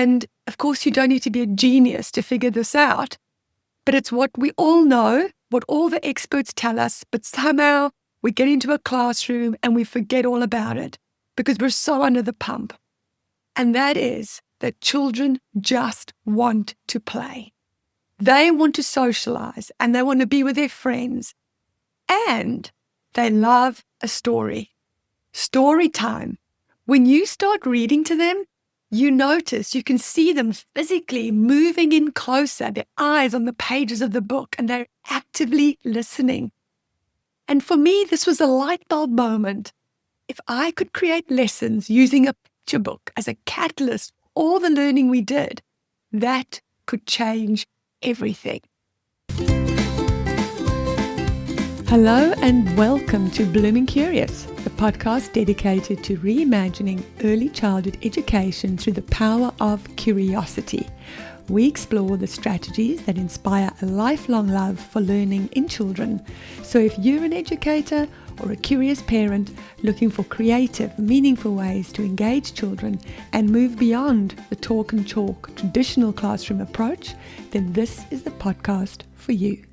And of course, you don't need to be a genius to figure this out, but it's what we all know, what all the experts tell us, but somehow we get into a classroom and we forget all about it because we're so under the pump. And that is that children just want to play. They want to socialize and they want to be with their friends. And they love a story. Story time. When you start reading to them, you notice, you can see them physically moving in closer, their eyes on the pages of the book, and they're actively listening. And for me, this was a light bulb moment. If I could create lessons using a picture book as a catalyst for all the learning we did, that could change everything. Hello and welcome to Blooming Curious, the podcast dedicated to reimagining early childhood education through the power of curiosity. We explore the strategies that inspire a lifelong love for learning in children. So if you're an educator or a curious parent looking for creative, meaningful ways to engage children and move beyond the talk and chalk traditional classroom approach, then this is the podcast for you.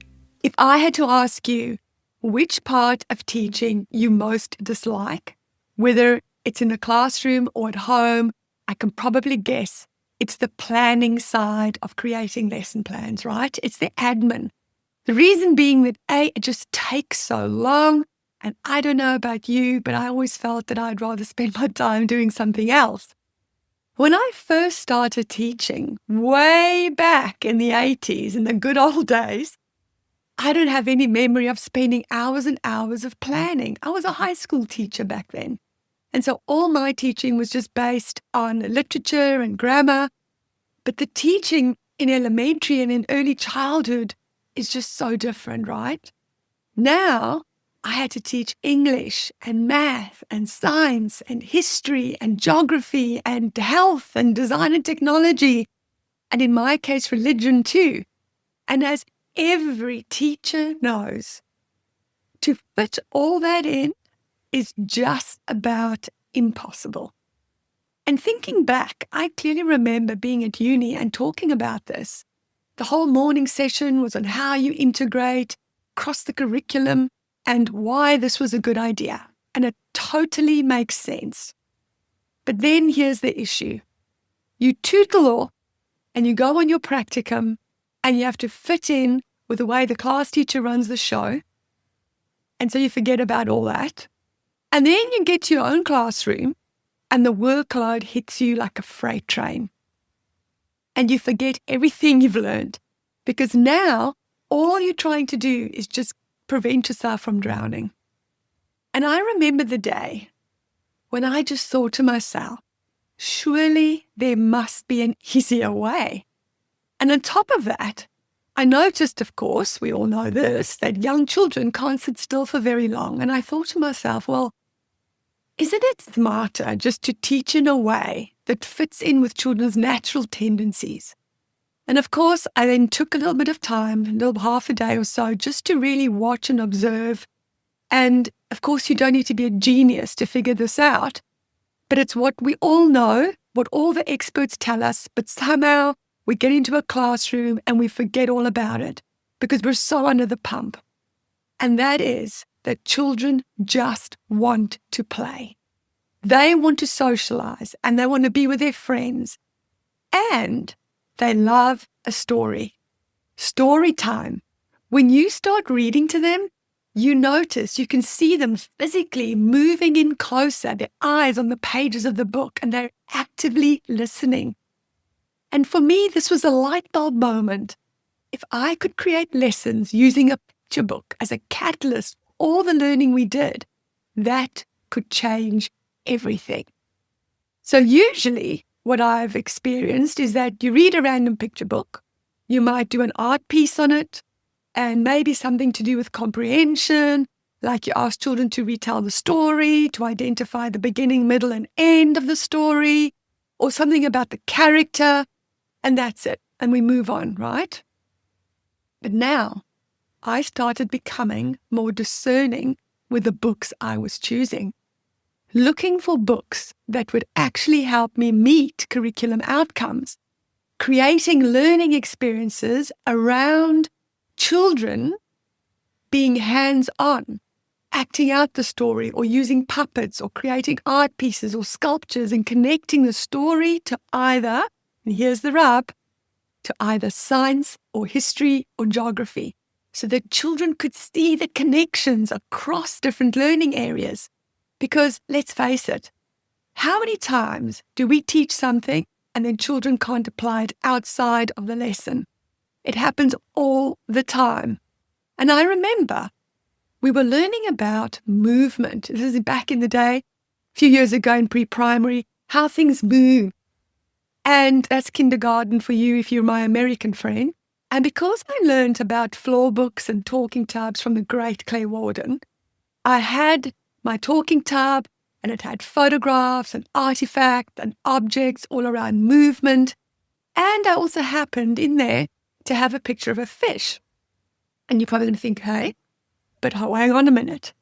If I had to ask you which part of teaching you most dislike, whether it's in a classroom or at home, I can probably guess it's the planning side of creating lesson plans, right? It's the admin. The reason being that it just takes so long. And I don't know about you, but I always felt that I'd rather spend my time doing something else. When I first started teaching, way back in the 80s, in the good old days, I don't have any memory of spending hours and hours of planning. I was a high school teacher back then. And so all my teaching was just based on literature and grammar. But the teaching in elementary and in early childhood is just so different, right? Now, I had to teach English and math and science and history and geography and health and design and technology. And in my case, religion too. And as every teacher knows, to fit all that in is just about impossible. And thinking back, I clearly remember being at uni and talking about this. The whole morning session was on how you integrate across the curriculum and why this was a good idea. And it totally makes sense. But then here's the issue. You tootle off and you go on your practicum and you have to fit in with the way the class teacher runs the show. And so you forget about all that. And then you get to your own classroom and the workload hits you like a freight train. And you forget everything you've learned because now all you're trying to do is just prevent yourself from drowning. And I remember the day when I just thought to myself, surely there must be an easier way. And on top of that, I noticed, of course, we all know this, that young children can't sit still for very long. And I thought to myself, well, isn't it smarter just to teach in a way that fits in with children's natural tendencies? And of course, I then took a little bit of time, a little half a day or so, just to really watch and observe. And of course, you don't need to be a genius to figure this out, but it's what we all know, what all the experts tell us, but somehow we get into a classroom and we forget all about it because we're so under the pump. And that is that children just want to play. They want to socialize and they want to be with their friends. And they love a story. Story time. When you start reading to them, you notice, you can see them physically moving in closer, their eyes on the pages of the book, and they're actively listening. And for me, this was a light bulb moment. If I could create lessons using a picture book as a catalyst for all the learning we did, that could change everything. So usually what I've experienced is that you read a random picture book, you might do an art piece on it, and maybe something to do with comprehension, like you ask children to retell the story, to identify the beginning, middle, and end of the story, or something about the character, and that's it. And we move on, right? But now I started becoming more discerning with the books I was choosing. looking for books that would actually help me meet curriculum outcomes, creating learning experiences around children being hands-on, acting out the story or using puppets or creating art pieces or sculptures and connecting the story to either, and here's the rub, to either science or history or geography, so that children could see the connections across different learning areas. Because let's face it, how many times do we teach something and then children can't apply it outside of the lesson? It happens all the time. And I remember we were learning about movement. This is back in the day, a few years ago in pre-primary, how things move. And that's kindergarten for you if you're my American friend. And because I learned about floor books and talking tubs from the great Claire Warden, I had my talking tub and it had photographs and artifacts and objects all around movement. And I also happened in there to have a picture of a fish. And you're probably going to think, hey, but hang on a minute.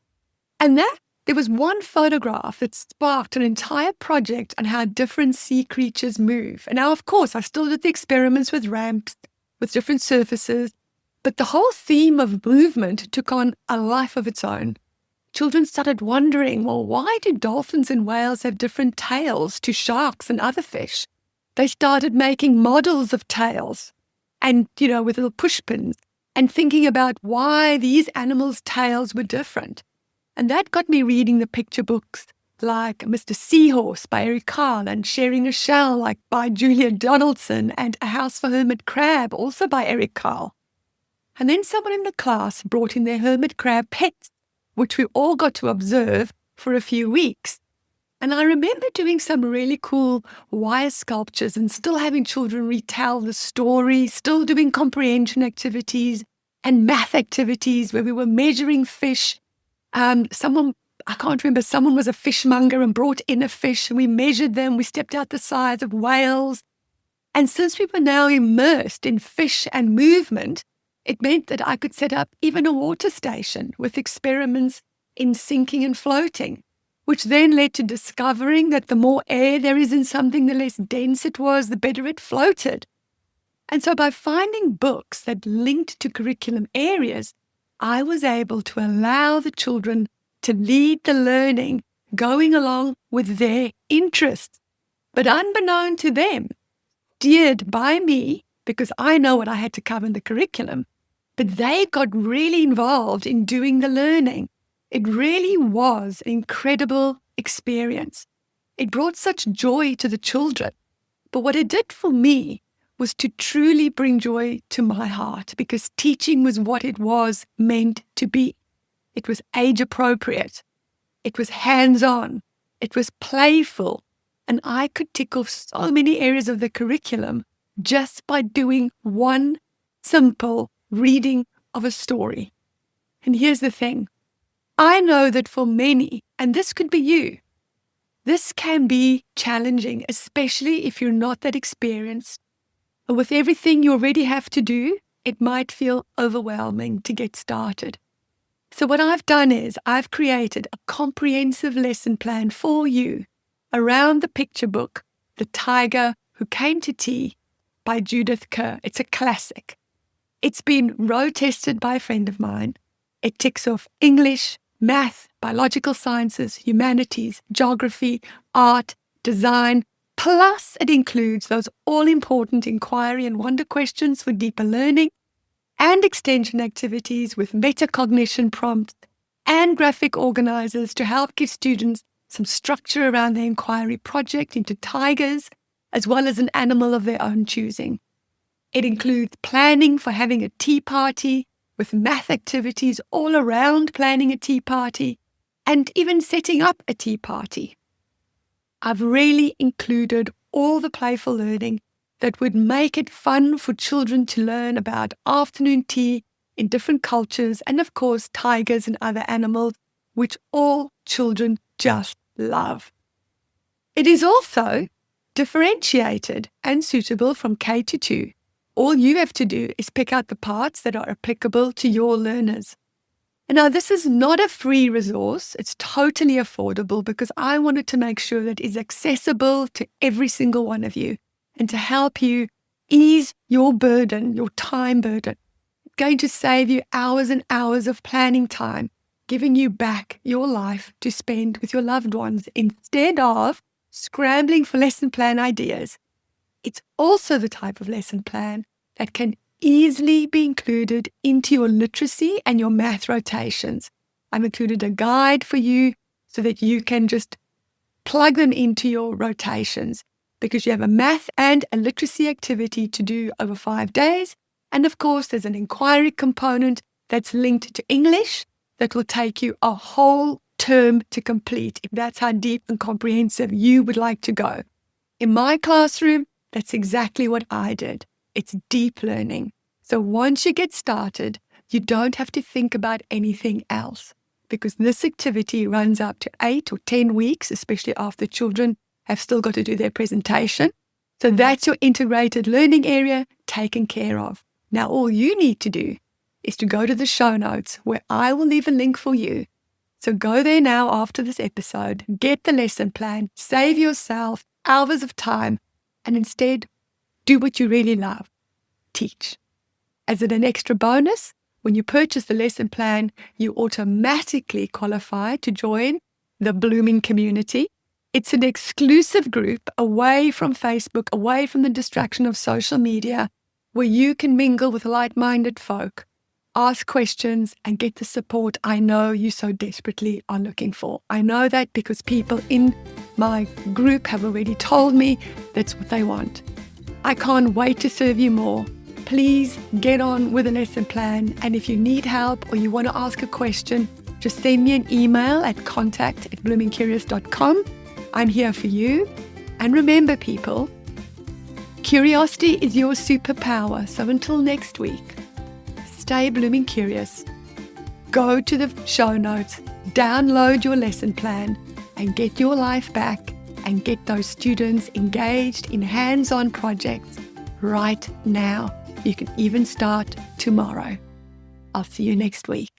And there was one photograph that sparked an entire project on how different sea creatures move. And now, of course, I still did the experiments with ramps, with different surfaces, but the whole theme of movement took on a life of its own. Children started wondering, well, why do dolphins and whales have different tails to sharks and other fish? They started making models of tails and, with little push pins and thinking about why these animals' tails were different. And that got me reading the picture books like Mr. Seahorse by Eric Carle and Sharing a Shell like by Julia Donaldson and A House for Hermit Crab also by Eric Carle. And then someone in the class brought in their hermit crab pets, which we all got to observe for a few weeks. And I remember doing some really cool wire sculptures and still having children retell the story, still doing comprehension activities and math activities where we were measuring fish. Someone was a fishmonger and brought in a fish and we measured them. We stepped out the size of whales. And since we were now immersed in fish and movement, it meant that I could set up even a water station with experiments in sinking and floating, which then led to discovering that the more air there is in something, the less dense it was, the better it floated. And so by finding books that linked to curriculum areas, I was able to allow the children to lead the learning going along with their interests. But unbeknown to them, steered by me, because I know what I had to cover in the curriculum, but they got really involved in doing the learning. It really was an incredible experience. It brought such joy to the children. But what it did for me was to truly bring joy to my heart, because teaching was what it was meant to be. It was age appropriate. It was hands-on. It was playful. And I could tick off so many areas of the curriculum just by doing one simple reading of a story. And here's the thing. I know that for many, and this could be you, this can be challenging, especially if you're not that experienced. Or with everything you already have to do, it might feel overwhelming to get started. So what I've done is I've created a comprehensive lesson plan for you around the picture book, The Tiger Who Came to Tea by Judith Kerr. It's a classic. It's been road tested by a friend of mine. It ticks off English, math, biological sciences, humanities, geography, art, design, plus it includes those all-important inquiry and wonder questions for deeper learning and extension activities with metacognition prompts and graphic organizers to help give students some structure around their inquiry project into tigers, as well as an animal of their own choosing. It includes planning for having a tea party, with math activities all around planning a tea party, and even setting up a tea party. I've really included all the playful learning that would make it fun for children to learn about afternoon tea in different cultures and, of course, tigers and other animals, which all children just love. It is also differentiated and suitable from K to 2. All you have to do is pick out the parts that are applicable to your learners. And now this is not a free resource. It's totally affordable because I wanted to make sure that it's accessible to every single one of you and to help you ease your burden, your time burden. It's going to save you hours and hours of planning time, giving you back your life to spend with your loved ones instead of scrambling for lesson plan ideas. It's also the type of lesson plan that can easily be included into your literacy and your math rotations. I've included a guide for you so that you can just plug them into your rotations because you have a math and a literacy activity to do over 5 days. And of course, there's an inquiry component that's linked to English that will take you a whole term to complete if that's how deep and comprehensive you would like to go. In my classroom, that's exactly what I did. It's deep learning. So once you get started, you don't have to think about anything else because this activity runs up to 8 or 10 weeks, especially after children have still got to do their presentation. So that's your integrated learning area taken care of. Now, all you need to do is to go to the show notes where I will leave a link for you. So go there now after this episode, get the lesson plan, save yourself hours of time, and instead do what you really love, teach. As an extra bonus, when you purchase the lesson plan, you automatically qualify to join the Blooming community. It's an exclusive group away from Facebook, away from the distraction of social media, where you can mingle with like-minded folk, ask questions, and get the support I know you so desperately are looking for. I know that because people in my group have already told me that's what they want. I can't wait to serve you more. Please get on with a lesson plan. And if you need help or you want to ask a question, just send me an email at contact@bloomingcurious.com. I'm here for you. And remember, people, curiosity is your superpower. So until next week, stay blooming curious. Go to the show notes, download your lesson plan, and get your life back and get those students engaged in hands-on projects right now. You can even start tomorrow. I'll see you next week.